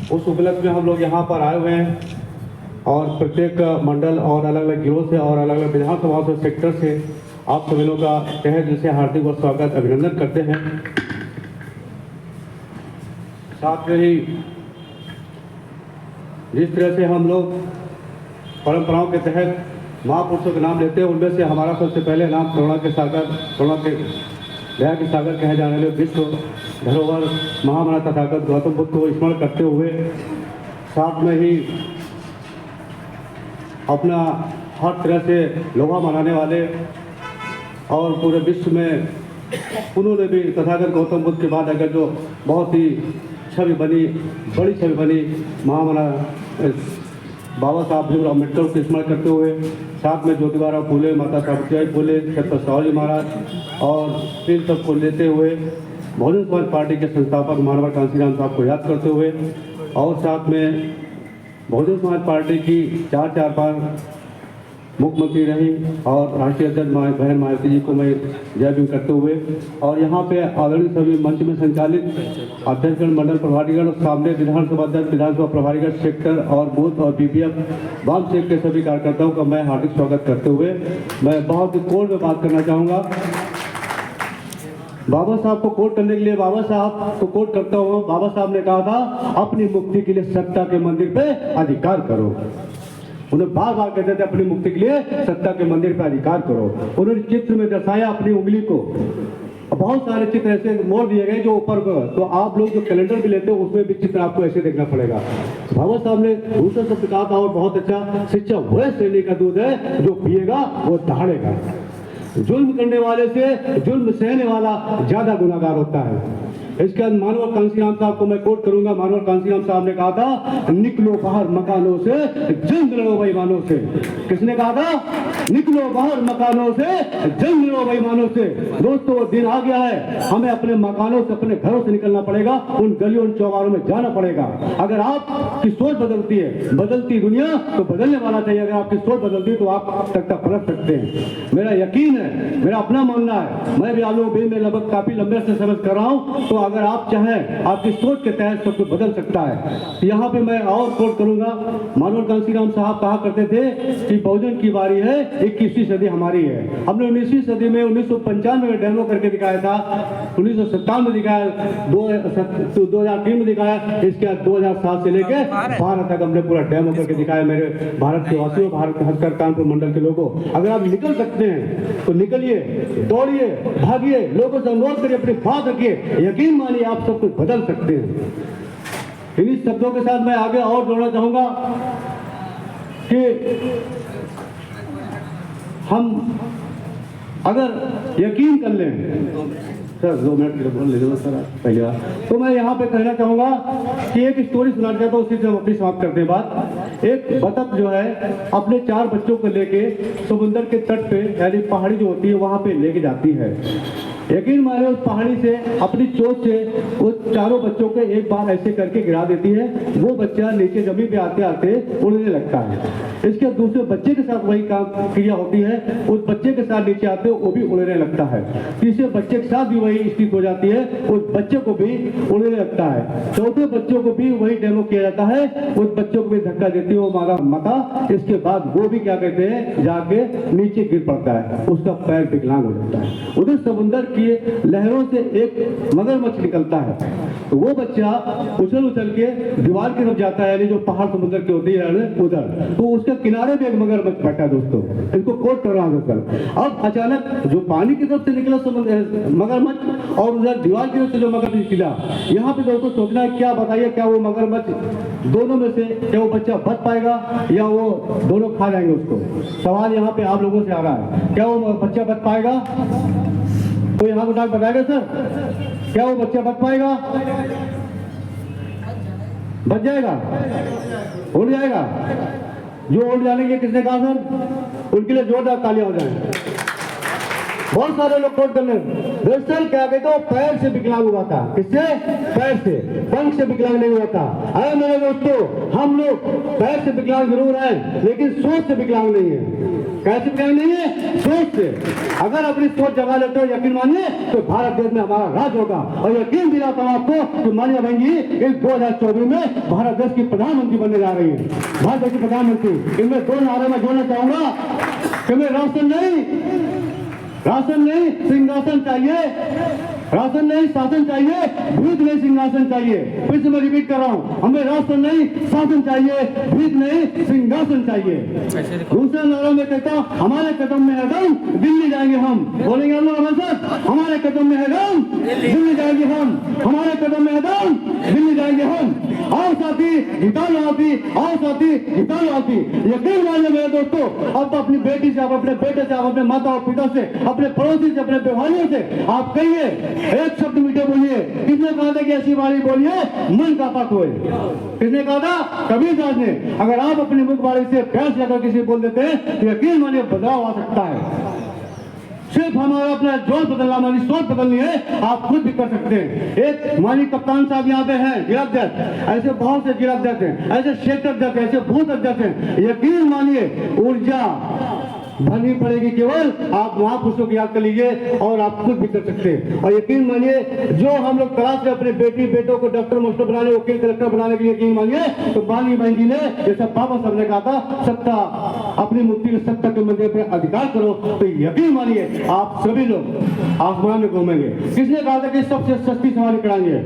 उस उपलक्ष्य में हम लोग यहाँ पर आए हुए हैं और प्रत्येक मंडल और अलग अलग गिरोह से और अलग अलग विधानसभा से सेक्टर से आप सभी लोगों का तहे दिल से हार्दिक और स्वागत अभिनंदन करते हैं। साथ में ही जिस तरह से हम लोग परंपराओं के तहत महापुरुषों का नाम लेते हैं, उनमें से हमारा सबसे पहले नाम करुणा के दया के सागर कहे जाने वाले विश्व धरोहर महामना तथागत गौतम बुद्ध को स्मरण करते हुए साथ में ही अपना हर तरह से लोहा मनाने वाले और पूरे विश्व में उन्होंने भी तथागत गौतम बुद्ध के बाद अगर जो बहुत ही बड़ी छवि बनी महामना बाबा साहब भीमराव अम्बेडकर को स्मरण करते हुए साथ में ज्योतिबा फूले, माता सावित्रीबाई फूले, छत्रपति शिवाजी महाराज और इन सबको लेते हुए बहुजन समाज पार्टी के संस्थापक मानवर कांशीराम साहब को याद करते हुए और साथ में बहुजन समाज पार्टी की 4 बार मुख्यमंत्री रही और राष्ट्रीय अध्यक्ष बहन मायावती जी को मैं जय भीम करते हुए और यहाँ पे आदरणीय सभी मंच में संचालित अध्यक्षगण, मंडल प्रभारीगण और सामने विधानसभा अध्यक्ष, विधानसभा प्रभारीगण, सेक्टर और बूथ और बीपीएफ वाम सेक्टर के सभी कार्यकर्ताओं का मैं हार्दिक स्वागत करते हुए मैं बहुत ही कोर्ट में बात करना चाहूँगा। बाबा साहब को कोट करने के लिए बाबा साहब को कोट करता हूँ। बाबा साहब ने कहा था अपनी मुक्ति के लिए सत्ता के मंदिर पे अधिकार करो। उन्हें बार बार कहते थे अपनी मुक्ति के लिए सत्ता के मंदिर पर अधिकार करो। उन्होंने चित्र में दर्शाया अपनी उंगली को। बहुत सारे चित्र ऐसे मोड़ दिए गए जो ऊपर को, तो आप लोग जो कैलेंडर भी लेते हो उसमें भी चित्र आपको ऐसे देखना पड़ेगा। बाबा साहब ने दूसरा शब्द कहा था और बहुत अच्छा, शिक्षा वह श्रेणी का दूध है जो पिएगा वो दहाड़ेगा। जुल्म करने वाले से जुल्म सहने वाला ज्यादा गुनाहगार होता है। इसके बाद मानवर कांशीराम साहब को मैं कोट करूंगा। मानवर कांशीराम साहब ने कहा था निकलो बाहर मकानों से, जंग लड़ो बेईमानों से। किसने कहा था? निकलो बाहर मकानों से, जंग लड़ो बेईमानों से। दोस्तों वो दिन आ गया है, हमें अपने मकानों से, अपने घरों से निकलना पड़ेगा, उन गलियों उन चौबारों में जाना पड़ेगा। अगर आपकी सोच बदलती है, बदलती दुनिया तो बदलने वाला चाहिए। अगर आपकी सोच बदलती है तो आप तक पलट सकते हैं। मेरा यकीन है, मेरा अपना मानना है, मैं भी आलू बिल में लगभग काफी लंबे से सर्विस कर रहा हूँ, तो अगर आप चाहें आपकी सोच के तहत सब कुछ बदल सकता है। यहाँ पे मैं और कोट करूंगा। मानवर कांशीराम साहब कहा करते थे कि बहुजन की बारी है, 21वीं सदी हमारी है। हमने 19वीं सदी में 1995 में डेमो करके दिखाया था, 1957 में दिखाया, 2003 में दिखाया, इसके बाद 2007 से लेकर 12 तक हमने पूरा डेमो करके दिखाया। मेरे भारत के वासियों, भारत के हस्कर कानपुर मंडल के लोगों, अगर आप निकल सकते हैं तो निकलिए, दौड़िए, भागिए, लोगों से अनुरोध करिए, अपनी बात रखिए, यकीन मानिए आप सब कुछ बदल सकते हैं। इन्हीं शब्दों के साथ मैं आगे और जोड़ना चाहूंगा कि हम अगर यकीन कर लें, सर 2 मिनट के लिए बोल लीजिए सर पहले बार, तो मैं यहाँ पे कहना चाहूँगा कि एक स्टोरी सुनाना चाहता हूँ, उसी से हम अपनी समाप्त करते हैं बात। एक बतख जो है अपने 4 बच्चों को लेके समुद्र के तट पे, यानी पहाड़ी जो होती है वहाँ पे लेके जाती है। यकीन माने उस पहाड़ी से अपनी चोट से उस 4 बच्चों को एक बार ऐसे करके गिरा देती है। वो बच्चा नीचे जमीन पे आते आते उड़ने लगता है। इसके दूसरे बच्चे के साथ वही काम क्रिया होती है, उस बच्चे के साथ नीचे आते वो भी उड़ने लगता है। तीसरे बच्चे के साथ भी वही स्थिति हो जाती है, उस बच्चे को भी उड़ने लगता है। चौथे बच्चों को भी वही डेमो किया जाता है, उस बच्चों को भी धक्का देती है वो माता। इसके बाद वो भी क्या कहते हैं, जाके नीचे गिर पड़ता है, उसका पैर विकलांग हो जाता है। उधर समुद्र की लहरों से एक मगरमच्छ निकलता है, तो वो बच्चा उछल के दीवार की तरफ जाता है, यानी जो पहाड़ समुद्र की होती है उधर, तो उसके किनारे पे एक मगरमच्छ बैठा है। दोस्तों इसको कोट कर रहा हूं सर। अब अचानक जो पानी की तरफ से निकला मगरमच्छ और उधर दीवार की तरफ से जो मगरमच्छ निकला, यहाँ पे दोस्तों सोचना है, क्या बताइए, क्या वो मगरमच्छ दोनों में से क्या वो बच्चा बच पाएगा या वो दोनों खा जाएंगे उसको? सवाल यहाँ पे आप लोगों से आ रहा है, क्या वो बच्चा बच पाएगा? तो यहाँ को डॉक्टर बताएगा सर, क्या वो बच्चा बच पाएगा? बच जाएगा, उड़ जाएगा। जो उड़ जाने के किसने कहा सर? उनके लिए जोरदार तालियां हो जाए। बहुत सारे लोग कोट कर रहे। दरअसल क्या कहते हो, पैर से विकलांग हुआ था। किससे? पैर से, पंख से विकलांग नहीं हुआ था। अरे मेरे दोस्तों, हम लोग पैर से विकलांग जरूर हैं, लेकिन सोच से विकलांग नहीं है। कैसे विकलांग नहीं है? सोच से। अगर अपनी सोच जगा लेते हो, यकीन मानिए, तो भारत देश में हमारा राज होगा। और यकीन दिलाता हूं आपको कि माननीय बहन जी इस 2024 में भारत देश की प्रधानमंत्री बनने जा रही है। भारत देश की प्रधानमंत्री। इनमें दो नारे में जोड़ना चाहूंगा कि मैं राशन नहीं सिंहासन चाहिए, राशन नहीं शासन चाहिए, भीख नहीं सिंहासन चाहिए। फिर से मैं रिपीट कर रहा हूं, हमें राशन नहीं शासन चाहिए, भीख नहीं सिंहासन चाहिए। दूसरे नारों में कहता हूं, हमारे कदम में है दम, दिल्ली जाएंगे हम। बोलेंगे हम लोग सर, हमारे कदम में है दम, दिल्ली जाएंगे हम। हमारे कदम में है दम, दिल्ली जाएंगे हम। आओ साथी जिताओ आती, आओ साथी जिताओ आती। यकीन मानिए मेरे दोस्तों, अब अपनी बेटी से, आप अपने बेटे से, आप अपने माता और पिता से, अपने पड़ोसी से, अपने व्यवहारियों से आप कहिए, एक शब्द मीठे बोलिए। किसने कहा था कि ऐसी वाणी बोलिए मन का पाक होए? किसने कहा था? कबीरदास ने। अगर आप अपनी मुखबारी से प्यास लेकर किसी बोल देते हैं तो यकीन मानिए बदलाव आ सकता है। सिर्फ हमारा अपना जोर बदलना, हमारी सोच बदलनी है, आप खुद भी कर सकते हैं। एक माननीय कप्तान साहब यहाँ पे हैं, जिलाध्यक्ष, ऐसे बहुत से जिलाध्यक्ष हैं, ऐसे क्षेत्र अध्यक्ष, ऐसे बूथ अध्यक्ष हैं। यकीन मानिए ऊर्जा भरनी पड़ेगी, केवल आप महापुरुषों की याद कर लीजिए और आप खुद भी कर सकते हैं। और यकीन मानिए जो हम लोग तलाश रहे अपने बेटी बेटों को डॉक्टर मास्टर बनाने, वकील कलेक्टर बनाने के लिए, यकीन मानिए तो माननीय बहन जी ने, जैसा बाबा साहब ने कहा था, सत्ता अपनी मुक्ति के सत्ता के मंदिर पर अधिकार करो, तो यकीन मानिए आप सभी लोग आसमान में घूमेंगे। किसने कहा था कि सबसे सस्ती सवारी कराएंगे?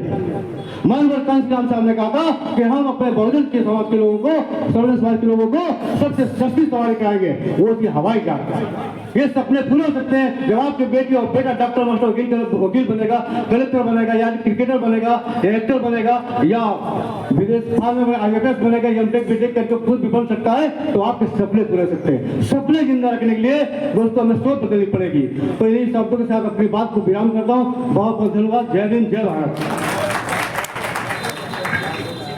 मनोहर कांत साहब ने कहा था कि हम अपने बहुजन के समाज के लोगों को, सर्वजन समाज के लोगों को सबसे सस्ती सवारी कराएंगे, वो थी हवाई जहाज। ये सपने पूरे हो सकते हैं जब आपके बेटी और बेटा डॉक्टर मास्टर वकील बनेगा, कलेक्टर बनेगा, या क्रिकेटर बनेगा, या एक्टर बनेगा, या विदेश में IAS बनेगा, एमटेक बीटेक करके खुद भी बन सकता है। तो आपके सपने पूरे हो सकते हैं। सपने जिंदा रखने के लिए दोस्तों हमें सोच बदलनी पड़ेगी। तो इन्हीं शब्दों के साथ अपनी बात को विराम करता हूँ। बहुत बहुत धन्यवाद। जय हिंद, जय भारत।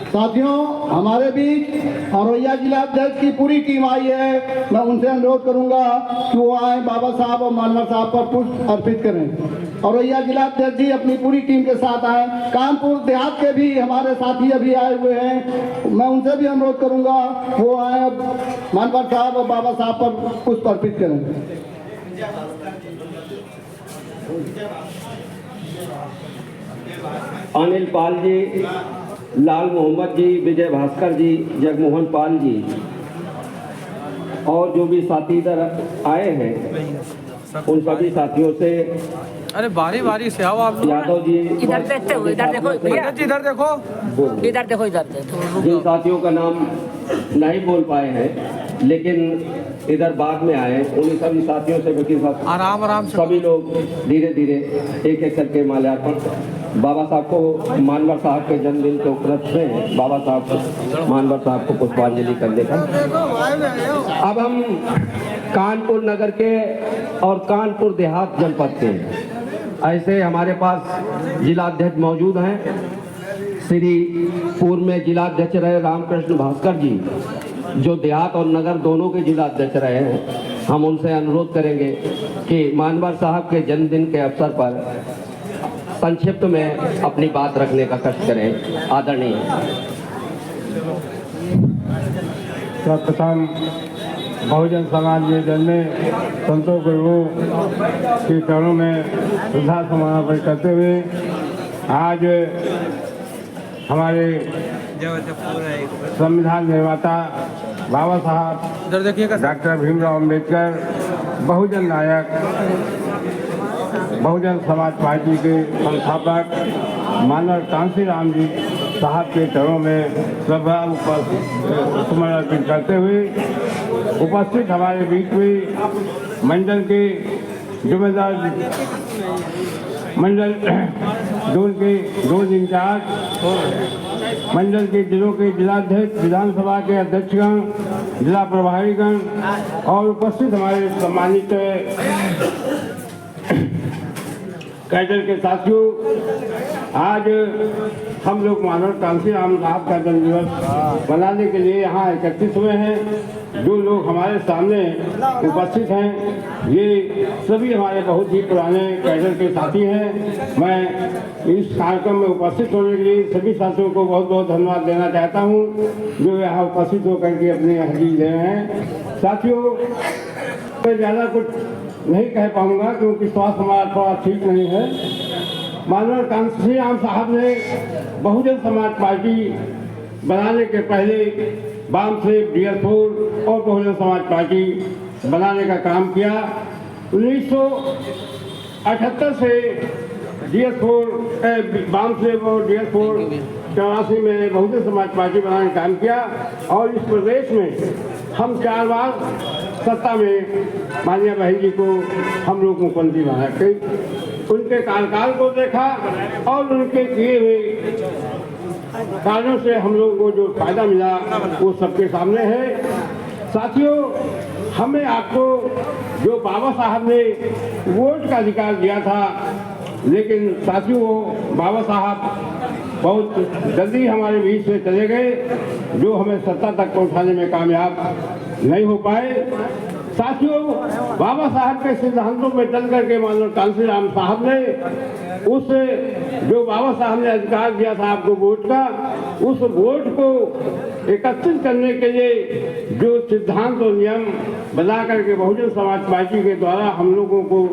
साथियों, हमारे बीच औरैया जिला अध्यक्ष की पूरी टीम आई है। मैं उनसे अनुरोध करूंगा कि वो आए, बाबा साहब और मानवर साहब पर पुष्प अर्पित करें। औरैया जिला अध्यक्ष जी अपनी पूरी टीम के साथ आए। कानपुर देहात के भी हमारे साथी अभी आए हुए हैं, मैं उनसे भी अनुरोध करूंगा वो आए, मानवर साहब और बाबा साहब पर पुष्प अर्पित करें। अनिल पाल जी, लाल मोहम्मद जी, विजय भास्कर जी, जगमोहन पाल जी और जो भी साथी इधर आए हैं उन सभी साथियों से, अरे बारी बारी से आओ आप। यादव जी इधर देखते हो, इधर देखो भैया, इधर देखो, इधर देखो, इधर देखो। जिन साथियों का नाम नहीं बोल पाए हैं लेकिन इधर बाद में आए, उन्हीं सभी साथियों से वकील साहब आराम आराम से सभी लोग धीरे धीरे एक एक करके माल्यार्पण बाबा साहब को, मानवर साहब के जन्मदिन के उपलक्ष्य में बाबा साहब को, मानवर साहब को पुष्पांजलि करने का। अब हम कानपुर नगर के और कानपुर देहात जनपद के ऐसे हमारे पास जिलाध्यक्ष मौजूद हैं। श्री पूर्व में जिलाध्यक्ष रहे रामकृष्ण भास्कर जी, जो देहात और नगर दोनों के जिलाध्यक्ष रहे हैं। हम उनसे अनुरोध करेंगे कि मानवर साहब के जन्मदिन के अवसर पर संक्षिप्त में अपनी बात रखने का कष्ट करें। आदरणीय। सर्वप्रथम बहुजन समाज में जन्मे संतों गुरुओं के चरणों में श्रद्धा समर्पण करते हुए आज हमारे संविधान निर्माता बाबा साहब इधर देखिएगा, डॉक्टर भीमराव अंबेडकर, बहुजन नायक, बहुजन समाज पार्टी के संस्थापक मानव कांशीराम जी साहब के चरणों में श्रद्धा समर्पित करते हुए उपस्थित हमारे बीच में मंडल के जिम्मेदार, मंडल जोन के जोन इंचार्ज, मंडल के जिलों के जिलाध्यक्ष, विधानसभा के अध्यक्षगण, जिला प्रभारीगण और उपस्थित हमारे सम्मानित कैडर के साथियों, आज हम लोग मानव कांसीराम साहब का जन्म दिवस मनाने के लिए यहाँ एकत्रित हुए हैं। जो लोग हमारे सामने उपस्थित हैं ये सभी हमारे बहुत ही पुराने कैडर के साथी हैं। मैं इस कार्यक्रम में उपस्थित होने के लिए सभी साथियों को बहुत बहुत धन्यवाद देना चाहता हूँ जो यहाँ उपस्थित होकर के अपनी हाजिरी दे रहे हैं। साथियों, मैं ज़्यादा कुछ नहीं कह पाऊँगा क्योंकि स्वास्थ्य हमारा थोड़ा ठीक नहीं है। माननीय कांसीराम साहब ने बहुजन समाज पार्टी बनाने के पहले वाम से डीएस4 और बहुजन समाज पार्टी बनाने का काम किया। 1978 से डीएस4 वाम से वो डीएस4 84 में बहुजन समाज पार्टी बनाने का काम किया और इस प्रदेश में हम 4 बार सत्ता में माननीय बहन जी को हम लोग मुख्यमंत्री बना के उनके कार्यकाल को देखा और उनके किए हुए कार्यों से हम लोगों को जो फायदा मिला वो सबके सामने है। साथियों, हमें आपको जो बाबा साहब ने वोट का अधिकार दिया था, लेकिन साथियों वो बाबा साहब बहुत जल्दी हमारे बीच से चले गए, जो हमें सत्ता तक पहुंचाने में कामयाब नहीं हो पाए। साथियों, बाबा साहब के सिद्धांतों में चल करके माननीय कांसीराम साहब ने उस जो बाबा साहब ने अधिकार दिया था आपको वोट का, उस वोट को एकत्रित करने के लिए जो सिद्धांत और नियम बना करके बहुजन समाज पार्टी के द्वारा हम लोगों को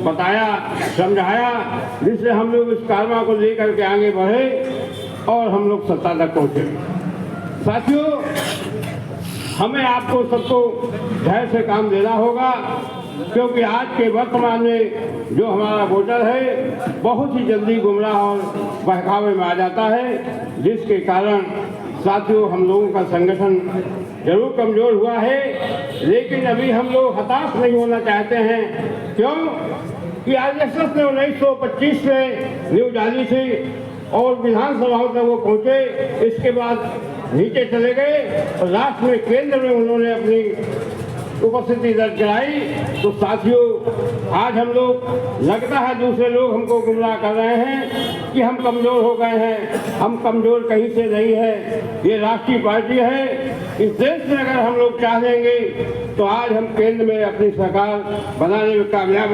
बताया, समझाया, जिससे हम लोग इस कारवा को लेकर के आगे बढ़े और हम लोग सत्ता तक पहुंचे। साथियों, हमें आपको सबको धैर्य से काम देना होगा क्योंकि आज के वर्तमान में जो हमारा वोटर है बहुत ही जल्दी गुमराह और बहकावे में आ जाता है, जिसके कारण साथियों हम लोगों का संगठन जरूर कमजोर हुआ है, लेकिन अभी हम लोग हताश नहीं होना चाहते हैं। क्यों कि आरएसएस ने 1925 में न्यूज डाली थी और विधानसभाओं तक वो पहुंचे, इसके बाद नीचे चले गए और लास्ट में केंद्र में उन्होंने अपनी उपस्थिति दर्ज कराई। तो साथियों, आज हम लोग लगता है दूसरे लोग हमको गुमराह कर रहे हैं कि हम कमजोर हो गए हैं। हम कमजोर कहीं से नहीं है, ये राष्ट्रीय पार्टी है। इस देश में अगर हम लोग चाहेंगे तो आज हम केंद्र में अपनी सरकार बनाने में कामयाब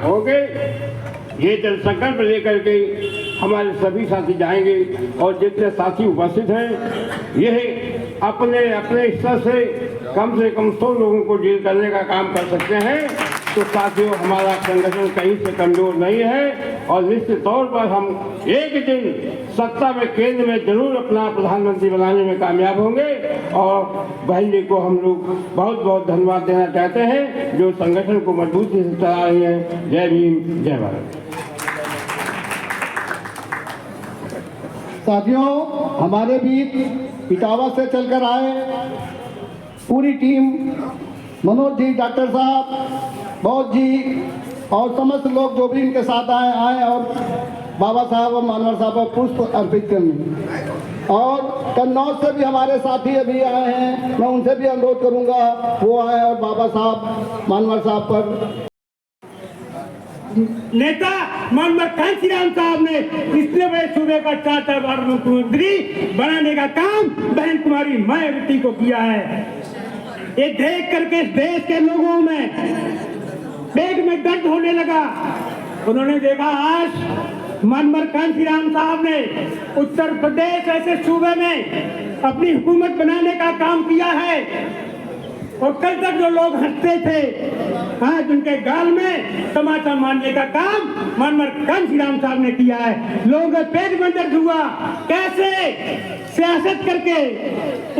हो गए। ये जल संकल्प लेकर के हमारे सभी साथी जाएंगे और जितने साथी उपस्थित हैं यह अपने अपने स्तर से कम 100 लोगों को डील करने का काम कर सकते हैं। तो साथियों, हमारा संगठन कहीं से कमजोर नहीं है और निश्चित तौर पर हम एक दिन सत्ता में केंद्र में जरूर अपना प्रधानमंत्री बनाने में कामयाब होंगे। और बहन जी को हम लोग बहुत बहुत धन्यवाद देना चाहते हैं जो संगठन को मजबूती से चला रही हैं। जय भीम, जय भारत। साथियों, हमारे बीच इटावा से चलकर आए पूरी टीम, मनोज जी, डॉक्टर साहब, बहुत जी और समस्त लोग जो भी इनके साथ आए और बाबा साहब और मानवर साहब को पुष्प अर्पित करने। और कन्नौज से भी हमारे साथी अभी आए हैं, मैं उनसे भी अनुरोध करूंगा वो आए और बाबा साहब मानवर साहब पर नेता माननीय कांसीराम साहब ने इतने बड़े सूबे का 4 बार मुख्यमंत्री बनाने का काम बहन कुमारी मायावती को किया है। ये देख करके इस देश के लोगों में पेट में दर्द होने लगा। उन्होंने देखा आज माननीय कांसीराम साहब ने उत्तर प्रदेश ऐसे सूबे में अपनी हुकूमत बनाने का काम किया है और कल तक जो लोग हंसते थे आज उनके गाल में तमाचा मारने का काम माननीय कांसीराम साहब ने किया है। लोगों के पेट में दर्द हुआ, कैसे सियासत करके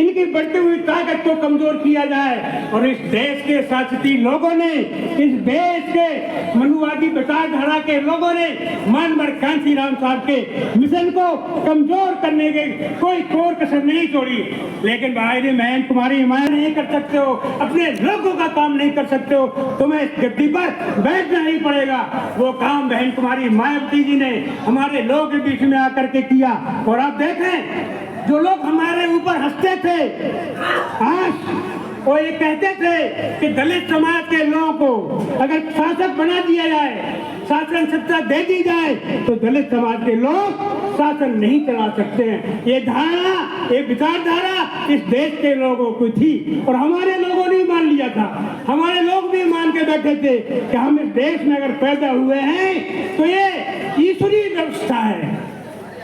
इनकी बढ़ती हुई ताकत को कमजोर किया जाए। और इस देश के शासकी लोगों ने, इस देश के मनुवादी विचारधारा के लोगों ने माननीय कांसीराम साहब के मिशन को कमजोर करने के कोई कोर कसर नहीं छोड़ी। लेकिन भाई बहन तुम्हारी हिमायत नहीं कर सकते हो, अपने लोगों का काम नहीं कर सकते हो, तुम्हें इस गद्दी पर बैठना ही पड़ेगा। वो काम बहन कुमारी मायावती जी ने हमारे लोगों के बीच में आकर के किया। और आप देखें जो लोग हमारे ऊपर हंसते थे आज वो ये कहते थे कि दलित समाज के लोगों को अगर शासक बना दिया जाए, शासन सत्ता दे दी जाए तो दलित समाज के लोग शासन नहीं चला सकते हैं। ये धारणा, ये विचारधारा इस देश के लोगों को थी और हमारे लोगों ने मान लिया था। हमारे लोग भी मान के बैठे थे कि हम इस देश में अगर पैदा हुए हैं तो ये ईश्वरीय व्यवस्था है।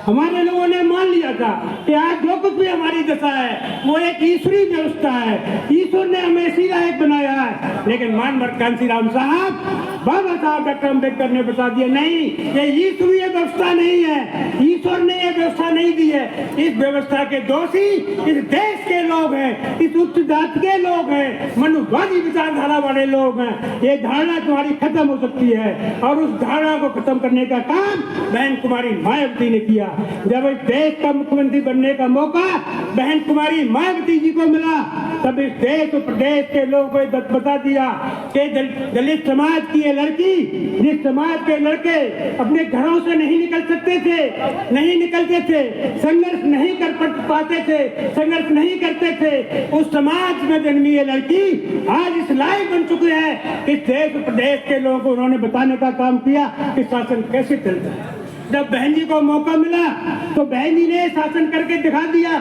हमारे लोगों ने मान लिया था कि आज जो कुछ भी हमारी दशा है वो एक ईश्वरीय व्यवस्था है। ईश्वर ने हमें इसी लायक बनाया है। लेकिन मानवर कांसीराम साहब, बाबा साहब डॉक्टर अम्बेडकर ने बता दिया, नहीं, ये ईश्वरीय व्यवस्था नहीं है। ईश्वर ने ये व्यवस्था नहीं दी है। इस व्यवस्था के दोषी इस देश के लोग हैं, इस उच्च जाति के लोग हैं, मनुवादी विचारधारा वाले लोग हैं। ये धारणा तुम्हारी खत्म हो सकती है और उस धारणा को खत्म करने का काम बहन कुमारी मायावती ने किया। जब इस देश का मुख्यमंत्री बनने का मौका बहन कुमारी मायावती जी को मिला, तब इस देश और प्रदेश के लोगों को बता दिया कि दलित समाज की ये लड़की, जिस समाज के लड़के अपने घरों से नहीं निकल सकते थे, नहीं निकलते थे, संघर्ष नहीं कर पाते थे, संघर्ष नहीं करते थे, उस समाज में जन्मी ये लड़की आज इस लायक बन चुकी है कि देश और प्रदेश के लोगों को उन्होंने बताने का काम किया कि शासन कैसे चलता है। जब बहन जी को मौका मिला तो बहन जी ने शासन करके दिखा दिया।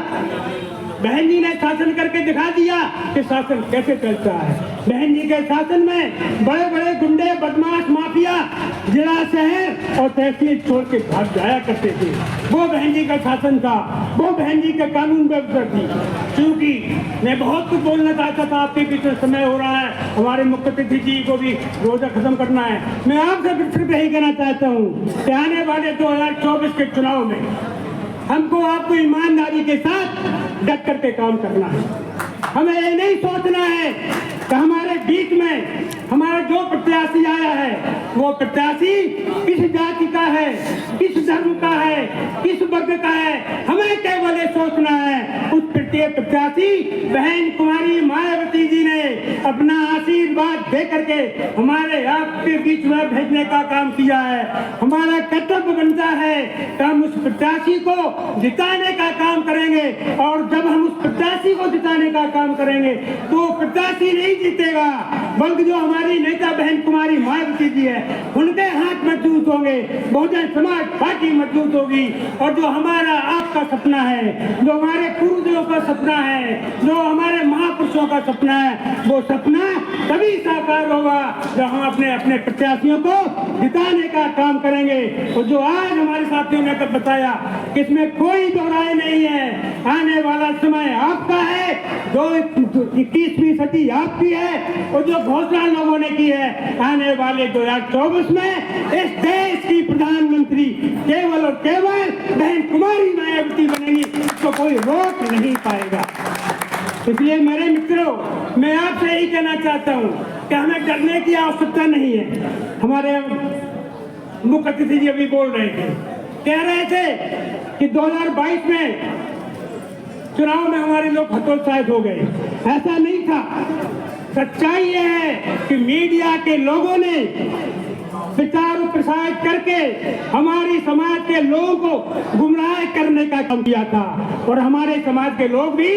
बहन जी ने शासन करके दिखा दिया कि शासन कैसे चलता है। बहन जी के शासन में बड़े बड़े गुंडे, बदमाश, माफिया जिला, शहर और तहसील छोड़ के भाग जाया करते थे। वो बहन जी का शासन था, वो बहन जी का कानून व्यवस्था थी। क्योंकि मैं बहुत कुछ बोलना चाहता था, आपके पीछे समय हो रहा है, हमारे मुख्य अतिथि जी को भी रोजा खत्म करना है। मैं आपसे सिर्फ यही कहना चाहता हूँ कि आने वाले 2024 के चुनाव में हमको आपको ईमानदारी के साथ डट करके काम करना है। हमें ये नहीं सोचना है कि हमारे बीच में हमारा जो प्रत्याशी आया है वो प्रत्याशी किस जाति का है, किस धर्म का है, किस वर्ग का है। हमें केवल ये सोचना है उस प्रत्येक प्रत्याशी बहन कुमारी मायावती जी ने अपना आशीर्वाद दे करके हमारे आपके बीच में भेजने का काम किया है। हमारा कर्तव्य बनता है कि हम उस प्रत्याशी को जिताने का काम करेंगे और जब हम उस प्रत्याशी को जिताने का काम करेंगे तो प्रत्याशी नहीं जीतेगा, बल्कि जो हमारी नेता बहन कुमारी मायावती जी है उनके हाथ मजबूत होंगे, बहुजन समाज पार्टी मजबूत होगी। और जो हमारा आपका सपना है, जो हमारे पूर्वजों का सपना है, जो हमारे महापुरुषों का सपना है, वो सपना तभी साकार होगा जब हम अपने अपने प्रत्याशियों को जिताने का काम करेंगे। और जो आज हमारे साथियों ने बताया कि इसमें कोई दो राय नहीं है, आने वाला समय आपका है, जो 21वीं सदी आपकी है और जो घोषणा लोगों ने की है, आने वाले 2024 में इस देश की प्रधानमंत्री केवल और केवल बहन कुमारी मायावती बनेगी, तो कोई रोक नहीं पाएगा। इसलिए मेरे मित्रों, मैं आपसे यही कहना चाहता हूँ कि हमें डरने की आवश्यकता नहीं है। हमारे मुख्य अतिथि जी अभी बोल रहे थे, कह रहे थे कि 2022 में चुनाव में हमारे लोग हतोत्साहित हो गए। ऐसा नहीं था। सच्चाई यह है कि मीडिया के लोगों ने प्रचार प्रसार करके हमारी समाज के लोगों को गुमराह करने का काम किया था और हमारे समाज के लोग भी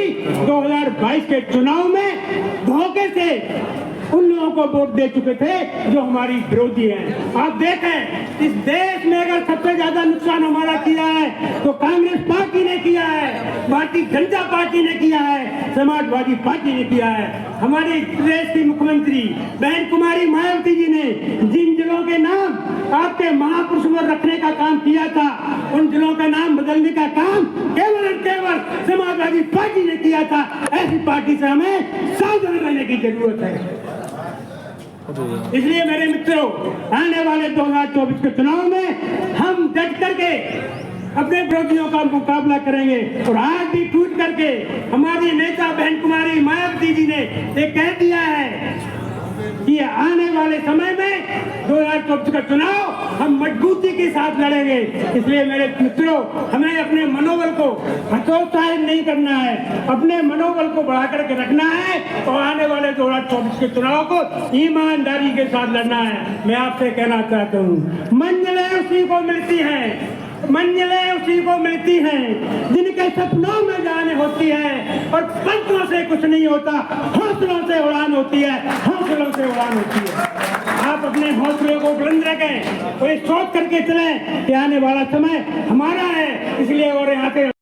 2022 के चुनाव में धोखे से उन लोगों को वोट दे चुके थे जो हमारी विरोधी हैं। आप देखें, इस देश में अगर सबसे ज्यादा नुकसान हमारा किया है तो कांग्रेस पार्टी ने किया है, भारतीय जनता पार्टी ने किया है, समाजवादी पार्टी ने किया है। हमारे प्रदेश की मुख्यमंत्री बहन कुमारी मायावती जी ने जिन जिलों के नाम आपके महापुरुषों को रखने का काम किया था, उन जिलों का नाम बदलने का काम केवल और केवल समाजवादी पार्टी ने किया था। ऐसी पार्टी से हमें सावधान रहने की जरूरत है। इसलिए मेरे मित्रों, आने वाले 2024 के चुनाव में हम डट करके अपने विरोधियों का मुकाबला करेंगे। और आज भी ट्वीट करके हमारी नेता बहन कुमारी मायावती जी ने ये कह दिया है कि आने वाले समय में 2024 का चुनाव हम मजबूती के साथ लड़ेंगे। इसलिए मेरे मित्रों, हमें अपने मनोबल को हतोत्साहित नहीं करना है, अपने मनोबल को बढ़ा करके रखना है और आने वाले 2024 के चुनाव को ईमानदारी के साथ लड़ना है। मैं आपसे कहना चाहता हूँ, मंजिलें उसी को मिलती हैं, मंजिलें उसी को मिलती हैं जिनके सपनों में जाने होती है और पंखों से कुछ नहीं होता, हौसलों से उड़ान होती है, हौसलों से उड़ान होती है। आप अपने हौसले को बुलंद रखें और ये सोच करके चलें कि आने वाला समय हमारा है, इसलिए और यहाँ पे